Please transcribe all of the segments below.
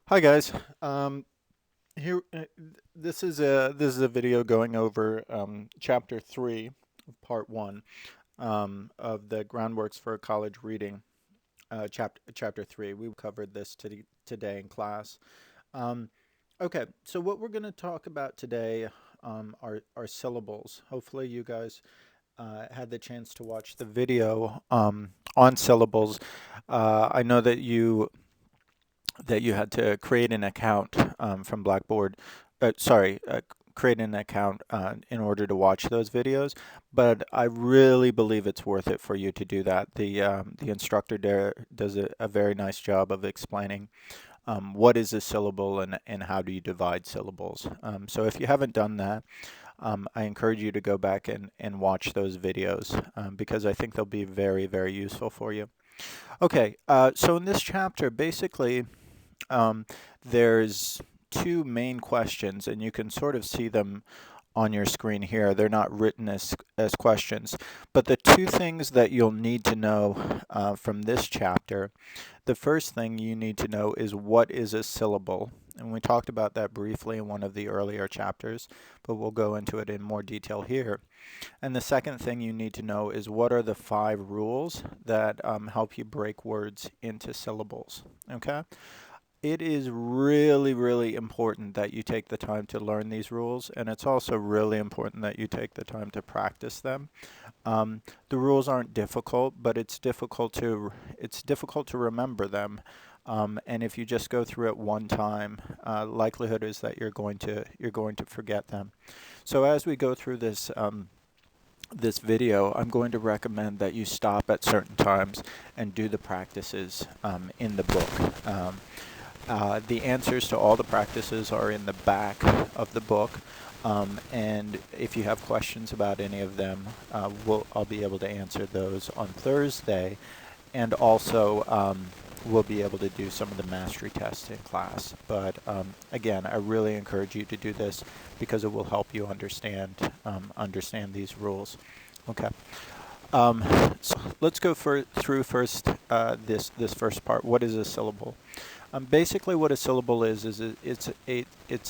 Hi guys. Here, this is a video going over chapter 3 of part 1 of the Groundworks for College Reading. Chapter 3. We covered this today in class. Um, okay, so what we're going to talk about today are syllables. Hopefully, you guys had the chance to watch the video on syllables. I know that you had to create an account from Blackboard. Sorry, create an account in order to watch those videos. But I really believe it's worth it for you to do that. The instructor there does a very nice job of explaining what is a syllable and how do you divide syllables. So if you haven't done that, I encourage you to go back and watch those videos because I think they'll be very, very useful for you. Okay, so in this chapter, basically, um, there's two main questions, and you can sort of see them on your screen here. They're not written as questions, but the two things that you'll need to know from this chapter, the first thing you need to know is what is a syllable. And we talked about that briefly in one of the earlier chapters, but we'll go into it in more detail here. And the second thing you need to know is what are the 5 rules that help you break words into syllables. Okay? It is really, really important that you take the time to learn these rules, and it's also really important that you take the time to practice them. The rules aren't difficult, but it's difficult to remember them. And if you just go through it one time, likelihood is that you're going to forget them. So as we go through this video, I'm going to recommend that you stop at certain times and do the practices in the book. The answers to all the practices are in the back of the book, and if you have questions about any of them, I'll be able to answer those on Thursday, and also we'll be able to do some of the mastery tests in class. But again, I really encourage you to do this because it will help you understand these rules. Okay. Um, so let's go through first this first part. What is a syllable? Basically, what a syllable is it's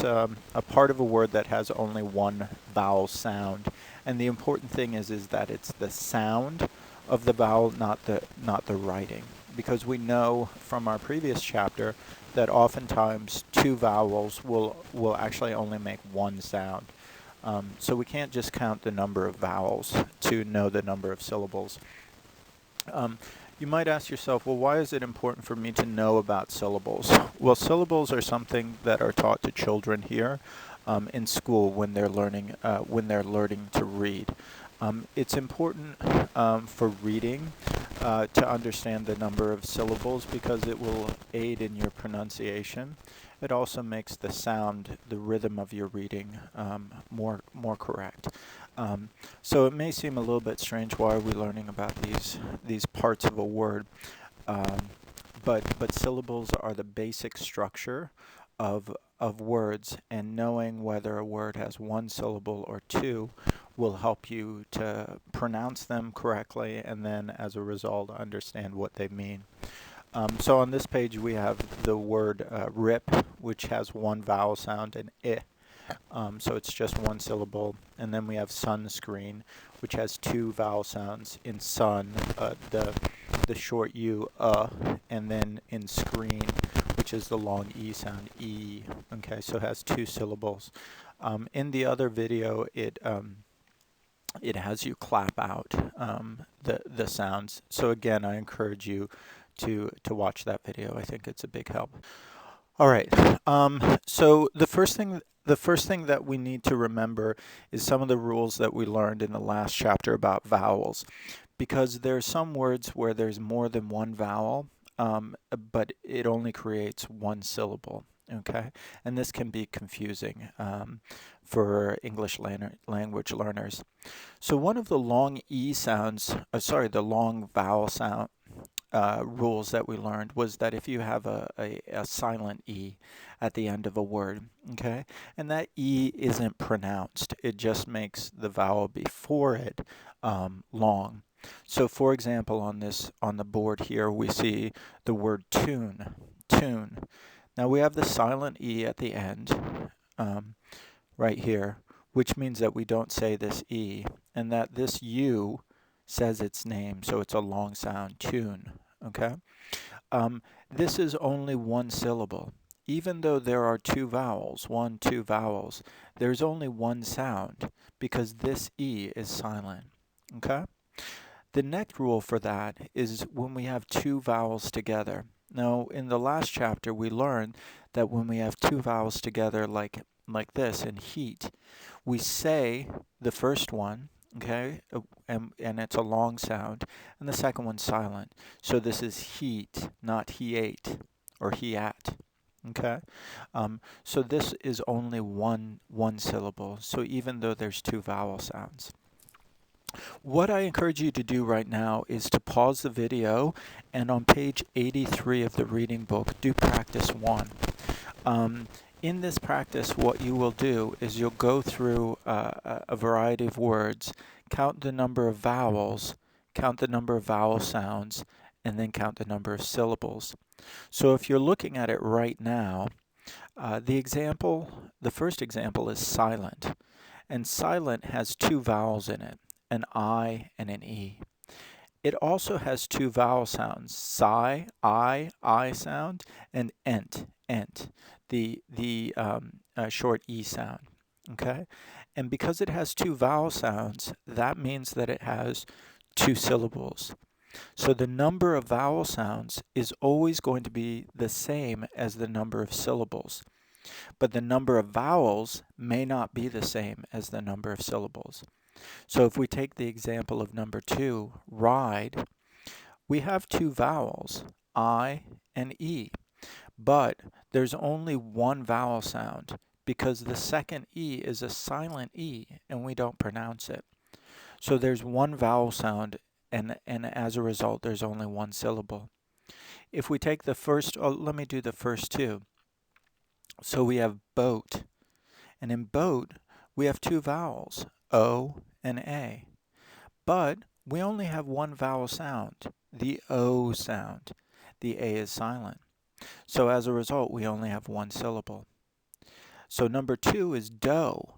a part of a word that has only one vowel sound, and the important thing is that it's the sound of the vowel, not the writing, because we know from our previous chapter that oftentimes two vowels will actually only make one sound. So we can't just count the number of vowels to know the number of syllables. Um, you might ask yourself, well, why is it important for me to know about syllables? Well, syllables are something that are taught to children here in school when they're learning to read. It's important for reading to understand the number of syllables because it will aid in your pronunciation. It also makes the sound, the rhythm of your reading more correct. So it may seem a little bit strange. Why are we learning about these parts of a word? Um, but syllables are the basic structure of words, and knowing whether a word has one syllable or two will help you to pronounce them correctly, and then as a result understand what they mean. So on this page we have the word rip, which has one vowel sound, and I. So it's just one syllable. And then we have sunscreen, which has two vowel sounds. In sun, the short U, and then in screen, which is the long E sound, E. Okay, so it has two syllables. In the other video, it has you clap out the sounds. So again, I encourage you to watch that video. I think it's a big help. All right. So the first thing that we need to remember is some of the rules that we learned in the last chapter about vowels, because there are some words where there's more than one vowel, but it only creates one syllable. Okay, and this can be confusing for English language learners. So one of the long E sounds, the long vowel sound rules that we learned was that if you have a silent E at the end of a word, okay, and that E isn't pronounced, it just makes the vowel before it long. So for example, on the board here, we see the word tune, tune. Now we have the silent E at the end, right here, which means that we don't say this E, and that this U says its name, so it's a long sound, tune, okay? This is only one syllable. Even though there are two vowels, two vowels, there's only one sound because this E is silent, okay? The next rule for that is when we have two vowels together. Now, in the last chapter, we learned that when we have two vowels together like this in heat, we say the first one, okay, and it's a long sound, and the second one's silent. So this is heat, not he ate or he at. Okay, so this is only one syllable. So even though there's two vowel sounds. What I encourage you to do right now is to pause the video and on page 83 of the reading book, do practice 1. In this practice, what you will do is you'll go through a variety of words, count the number of vowels, count the number of vowel sounds, and then count the number of syllables. So if you're looking at it right now, the first example is silent. And silent has two vowels in it, an I and an E. It also has two vowel sounds, sigh, I sound, and ent, the short E sound, okay? And because it has two vowel sounds, that means that it has two syllables. So the number of vowel sounds is always going to be the same as the number of syllables. But the number of vowels may not be the same as the number of syllables. So if we take the example of number 2, ride, we have two vowels, I and E, but there's only one vowel sound because the second E is a silent E and we don't pronounce it. So there's one vowel sound and as a result there's only one syllable. If we take the first, let me do the first two. So we have boat, and in boat we have two vowels, O and A. But we only have one vowel sound, the O sound. The A is silent. So as a result, we only have one syllable. So number 2 is dough.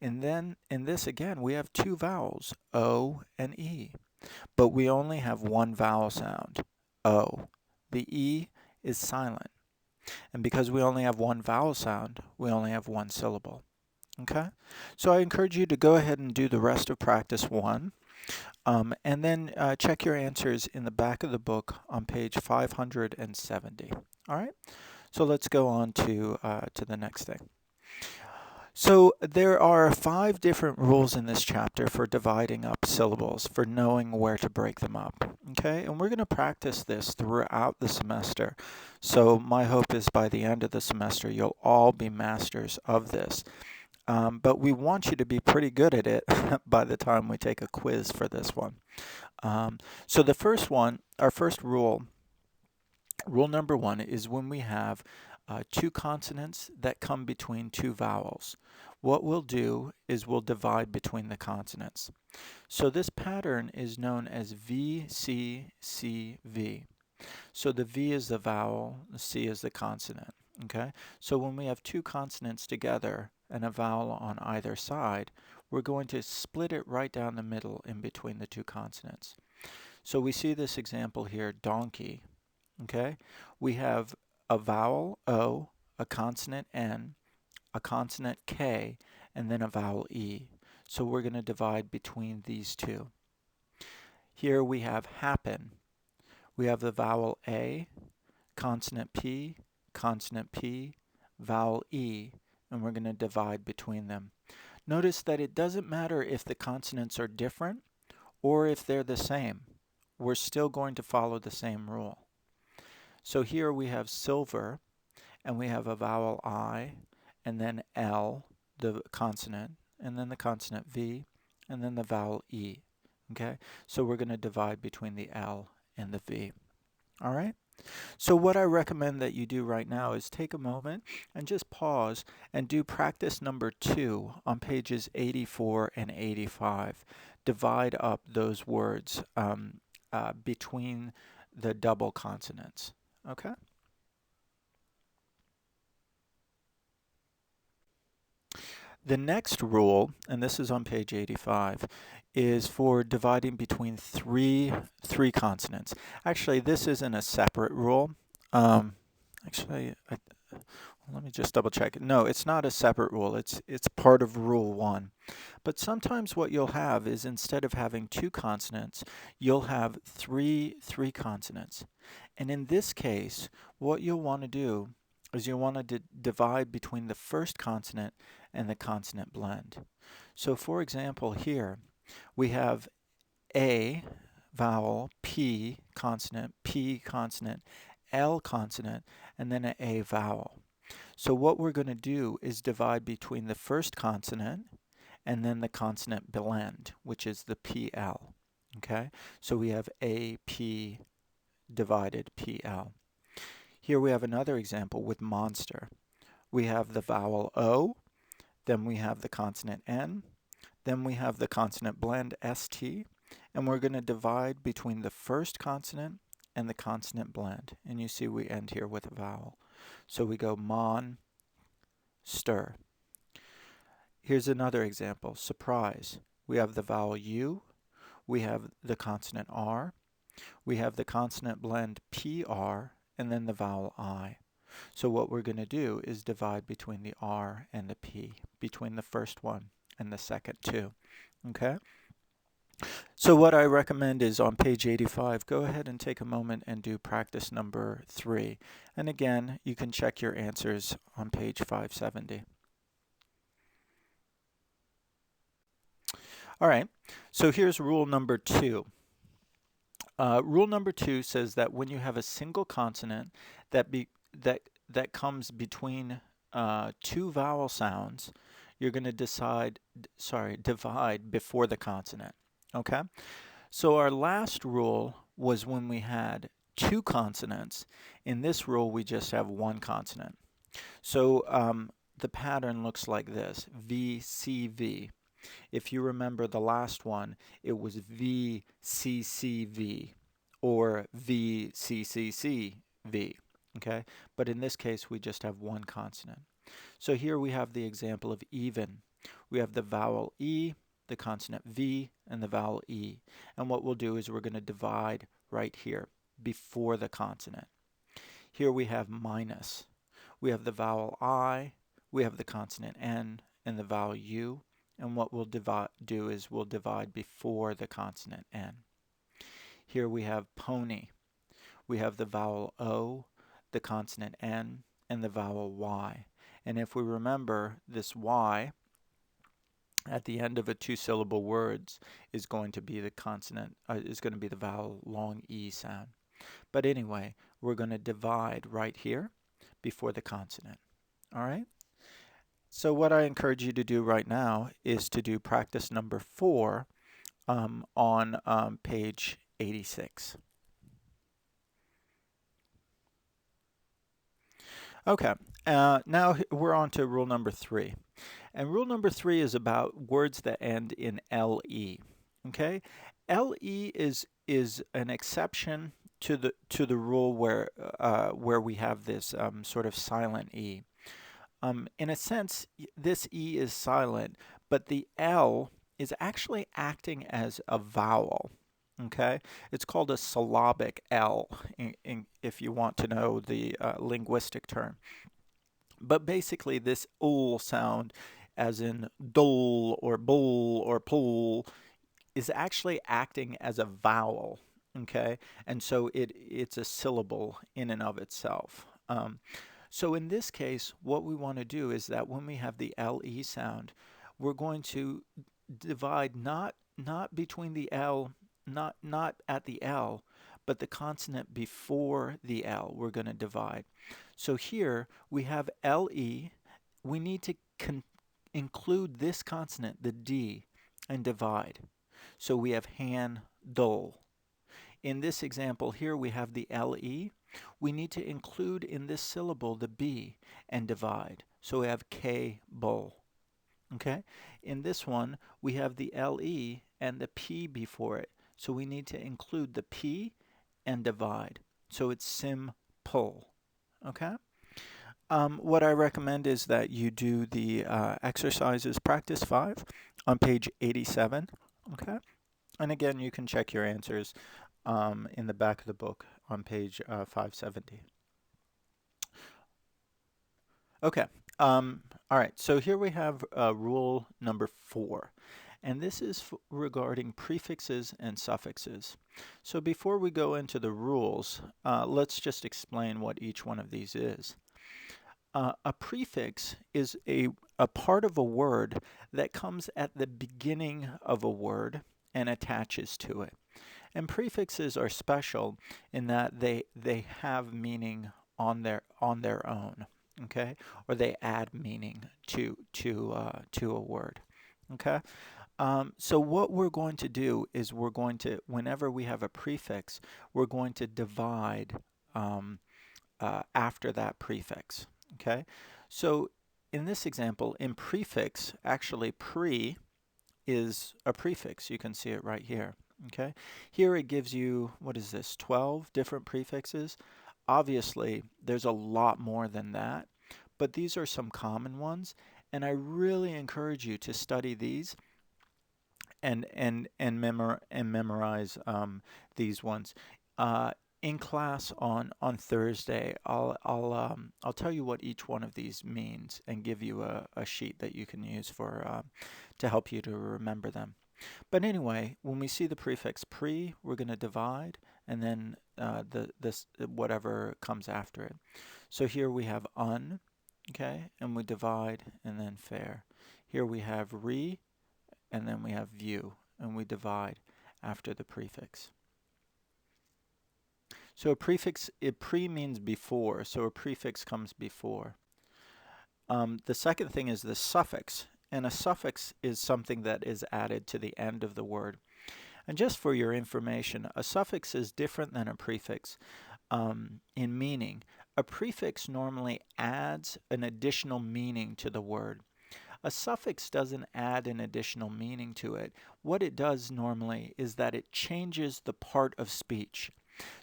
And then in this again, we have two vowels, O and E. But we only have one vowel sound, O. The E is silent. And because we only have one vowel sound, we only have one syllable. Okay? So I encourage you to go ahead and do the rest of practice 1. And then check your answers in the back of the book on page 570. All right? So let's go on to the next thing. So there are 5 different rules in this chapter for dividing up syllables, for knowing where to break them up. Okay? And we're going to practice this throughout the semester. So my hope is by the end of the semester, you'll all be masters of this. But we want you to be pretty good at it by the time we take a quiz for this one. So the first one, our first rule number 1 is when we have two consonants that come between two vowels. What we'll do is we'll divide between the consonants. So this pattern is known as V, C, C, V. So the V is the vowel, the C is the consonant. Okay? So when we have two consonants together and a vowel on either side, we're going to split it right down the middle in between the two consonants. So we see this example here, donkey. Okay? We have a vowel O, a consonant N, a consonant K, and then a vowel E. So we're going to divide between these two. Here we have happen. We have the vowel A, consonant P, vowel E, and we're going to divide between them. Notice that it doesn't matter if the consonants are different or if they're the same. We're still going to follow the same rule. So here we have silver, and we have a vowel I, and then L, the consonant, and then the consonant V, and then the vowel E. Okay? So we're going to divide between the L and the V. All right? So what I recommend that you do right now is take a moment and just pause and do practice number 2 on pages 84 and 85. Divide up those words between the double consonants. Okay? The next rule, and this is on page 85, is for dividing between three consonants. Actually, this isn't a separate rule. Actually, let me just double check. No, it's not a separate rule. It's part of rule 1. But sometimes what you'll have is instead of having 2 consonants, you'll have three consonants. And in this case, what you'll want to do is you'll want to divide between the first consonant and the consonant blend. So for example, here we have A vowel, P consonant, L consonant, and then an A vowel. So what we're going to do is divide between the first consonant and then the consonant blend, which is the PL. Okay? So we have AP divided PL. Here we have another example with monster. We have the vowel O, then we have the consonant N, then we have the consonant blend ST, and we're going to divide between the first consonant and the consonant blend. And you see we end here with a vowel. So we go mon, stir. Here's another example, surprise. We have the vowel U, we have the consonant R, we have the consonant blend PR, and then the vowel I. So what we're going to do is divide between the R and the P, between the first one and the second two. Okay? So what I recommend is on page 85, go ahead and take a moment and do practice number 3. And again, you can check your answers on page 570. All right, so here's rule number 2. Rule number 2 says that when you have a single consonant that comes between 2 vowel sounds, you're going to divide before the consonant. Okay? So our last rule was when we had 2 consonants. In this rule, we just have 1 consonant. So the pattern looks like this, V, C, V. If you remember the last one, it was V, C, C, V, or V, C, C, C, V. Okay? But in this case, we just have 1 consonant. So here we have the example of even. We have the vowel E, the consonant V, and the vowel E. And what we'll do is we're going to divide right here before the consonant. Here we have minus. We have the vowel I, we have the consonant N, and the vowel U. And what we'll do is we'll divide before the consonant N. Here we have pony. We have the vowel O, the consonant N, and the vowel Y. And if we remember, this Y at the end of a 2-syllable words is going to be the consonant, is going to be the vowel long E sound. But anyway, we're going to divide right here before the consonant. All right? So what I encourage you to do right now is to do practice number 4 on page 86. Okay, now we're on to rule number 3. And rule number 3 is about words that end in LE. Okay? LE is an exception to the rule where we have this sort of silent E. In a sense, this E is silent, but the L is actually acting as a vowel. Okay? It's called a syllabic L, if you want to know the linguistic term. But basically, this ul sound, as in dull or bull or pull, is actually acting as a vowel. Okay? And so it's a syllable in and of itself. So in this case, what we want to do is that when we have the LE sound, we're going to divide not between the L, not at the L, but the consonant before the L, we're going to divide. So here we have LE. We need to include this consonant, the D, and divide. So we have handle. In this example here, we have the LE. We need to include in this syllable the B and divide. So we have cable. Okay? In this one, we have the LE and the P before it. So we need to include the P and divide. So it's simple. Okay? What I recommend is that you do the exercises practice 5 on page 87. Okay. And again, you can check your answers in the back of the book on page 570. Okay. All right. So here we have rule number 4. And this is regarding prefixes and suffixes. So before we go into the rules, let's just explain what each one of these is. A prefix is a part of a word that comes at the beginning of a word and attaches to it. And prefixes are special in that they have meaning on their own, okay? Or they add meaning to a word, okay? So what we're going to do is we're going to, whenever we have a prefix, we're going to divide after that prefix, okay? So in this example, in prefix, actually pre is a prefix. You can see it right here, okay? Here it gives you, what is this, 12 different prefixes? Obviously, there's a lot more than that, but these are some common ones, and I really encourage you to study these and memorize these ones. In class on Thursday, I'll tell you what each one of these means and give you a sheet that you can use for to help you to remember them. But anyway, when we see the prefix pre, we're going to divide, and then this whatever comes after it. So here we have un, okay, and we divide, and then fair. Here we have re, and then we have view, and we divide after the prefix. So a prefix, pre means before, so a prefix comes before. The second thing is the suffix, and a suffix is something that is added to the end of the word. And just for your information, a suffix is different than a prefix in meaning. A prefix normally adds an additional meaning to the word. A suffix doesn't add an additional meaning to it. What it does normally is that it changes the part of speech.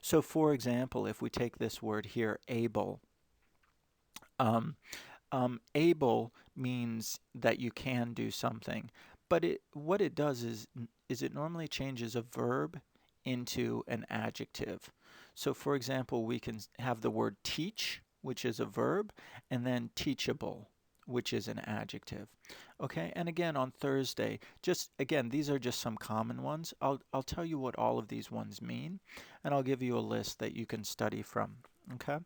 So for example, if we take this word here, able, able means that you can do something, but what it does is it normally changes a verb into an adjective. So for example, we can have the word teach, which is a verb, and then teachable, which is an adjective. Okay, and again on Thursday, just again, these are just some common ones. I'll tell you what all of these ones mean, and I'll give you a list that you can study from. Okay,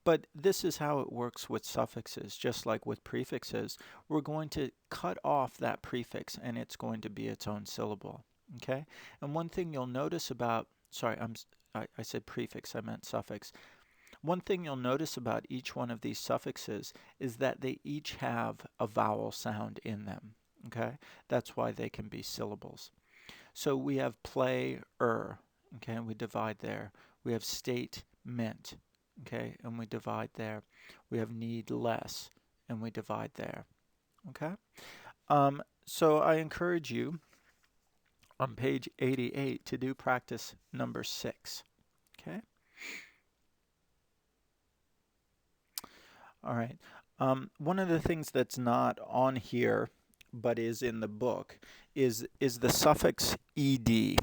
but this is how it works with suffixes, just like with prefixes. We're going to cut off that prefix, and it's going to be its own syllable. Okay, and one thing you'll notice about, sorry, I said prefix, I meant suffix. One thing you'll notice about each one of these suffixes is that they each have a vowel sound in them. Okay, that's why they can be syllables. So we have play, okay, and we divide there. We have state, meant, okay, and we divide there. We have need, less, and we divide there. Okay, so I encourage you on page 88 to do practice number 6. Okay. All right. One of the things that's not on here, but is in the book, is the suffix ed.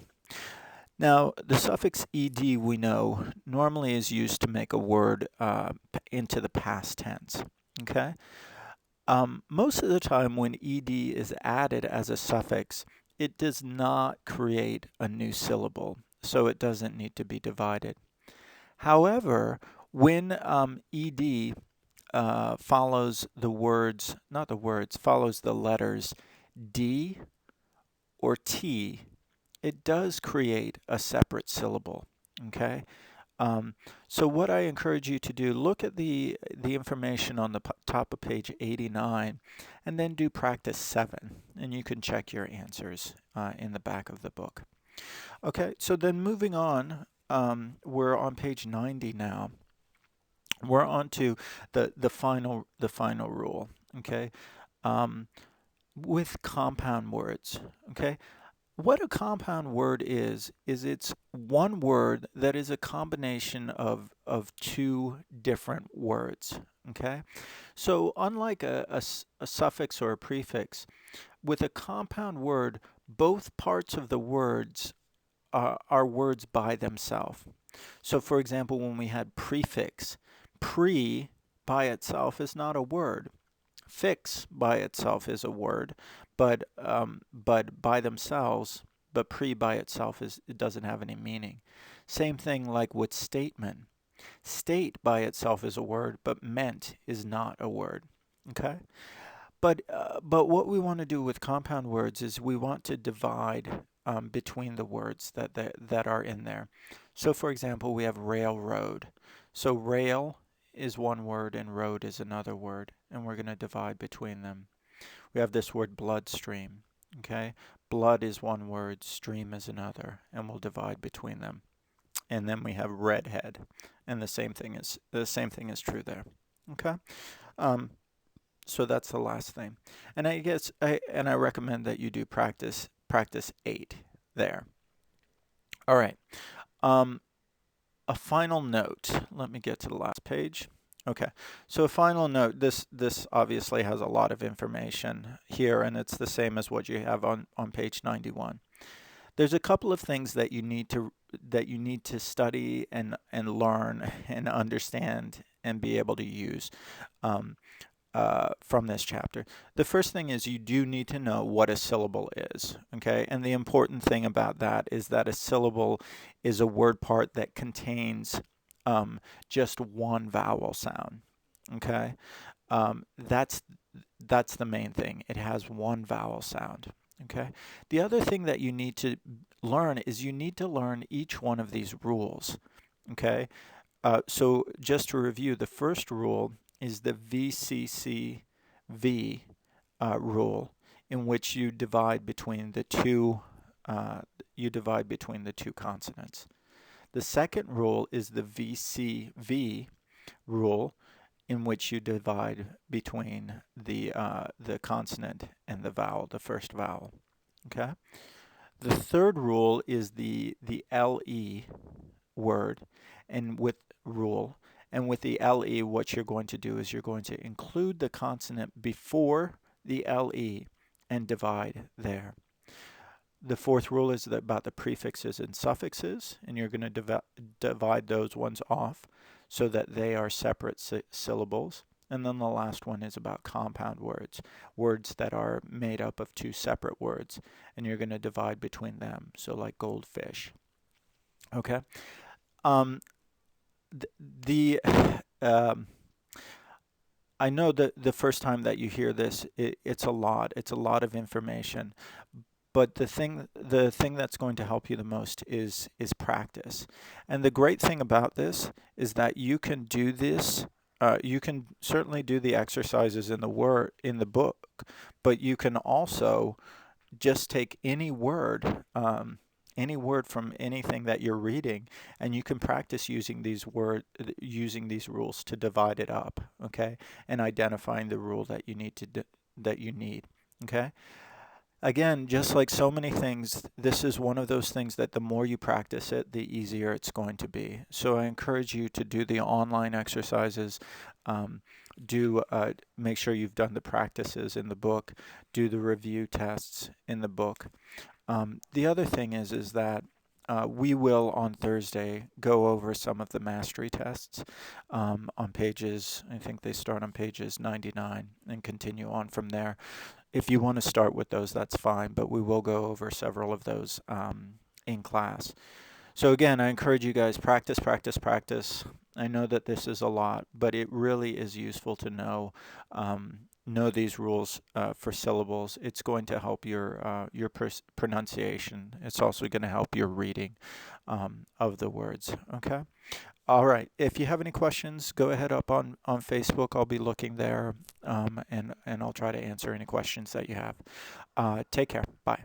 Now, the suffix ed, we know, normally is used to make a word into the past tense. Okay. Most of the time, when ed is added as a suffix, it does not create a new syllable, so it doesn't need to be divided. However, when ed follows the words, not the words, follows the letters D or T, it does create a separate syllable, okay? So what I encourage you to do, look at the information on the top of page 89, and then do practice 7, and you can check your answers in the back of the book. Okay, so then moving on, we're on page 90 now. We're on to the final rule, okay? With compound words, okay? what a compound word is it's one word that is a combination of two different words. Okay? So unlike a suffix or a prefix, with a compound word, both parts of the words are words by themselves. So for example, when we had prefix, pre by itself is not a word. Fix by itself is a word, but by themselves, but pre by itself it doesn't have any meaning. Same thing like with statement. State by itself is a word, but meant is not a word. Okay? But what we want to do with compound words is we want to divide between the words that are in there. So for example, we have railroad. So rail is one word and road is another word, and we're going to divide between them. We have this word bloodstream. Okay? Blood is one word, stream is another, and we'll divide between them. And then we have redhead, and the same thing is true there. Okay? So that's the last thing. And I recommend that you do practice 8 there. All right. A final note. Let me get to the last page. Okay. So a final note. This obviously has a lot of information here, and it's the same as what you have on page 91. There's a couple of things that you need to study and learn and understand and be able to use from this chapter. The first thing is you do need to know what a syllable is, okay? And the important thing about that is that a syllable is a word part that contains just one vowel sound, okay? That's the main thing. It has one vowel sound, okay? The other thing that you need to learn is you need to learn each one of these rules, okay? So just to review, the first rule is the VCCV rule, in which you divide between the two consonants. The second rule is the VCV rule, in which you divide between the consonant and the vowel, the first vowel. Okay. The third rule is the LE word, and with rule. And with the LE, what you're going to do is you're going to include the consonant before the LE and divide there. The fourth rule is about the prefixes and suffixes, and you're going to divide those ones off so that they are separate syllables. And then the last one is about compound words, words that are made up of two separate words, and you're going to divide between them, so like goldfish. Okay? I know that the first time that you hear this, it's a lot of information, but the thing that's going to help you the most is practice. And the great thing about this is that you can do this. You can certainly do the exercises in the book, but you can also just take any word from anything that you're reading, and you can practice using these rules to divide it up, okay, and identifying the rule that you need. Okay. Again, just like so many things, this is one of those things that the more you practice it, the easier it's going to be. So I encourage you to do the online exercises. Make sure you've done the practices in the book. Do the review tests in the book. The other thing is that we will on Thursday go over some of the mastery tests on pages, I think they start on pages 99 and continue on from there. If you want to start with those, that's fine, but we will go over several of those in class. So again, I encourage you guys, practice. I know that this is a lot, but it really is useful to know these rules for syllables. It's going to help your pronunciation. It's also going to help your reading of the words. Okay. All right. If you have any questions, go ahead up on Facebook. I'll be looking there, and I'll try to answer any questions that you have. Take care. Bye.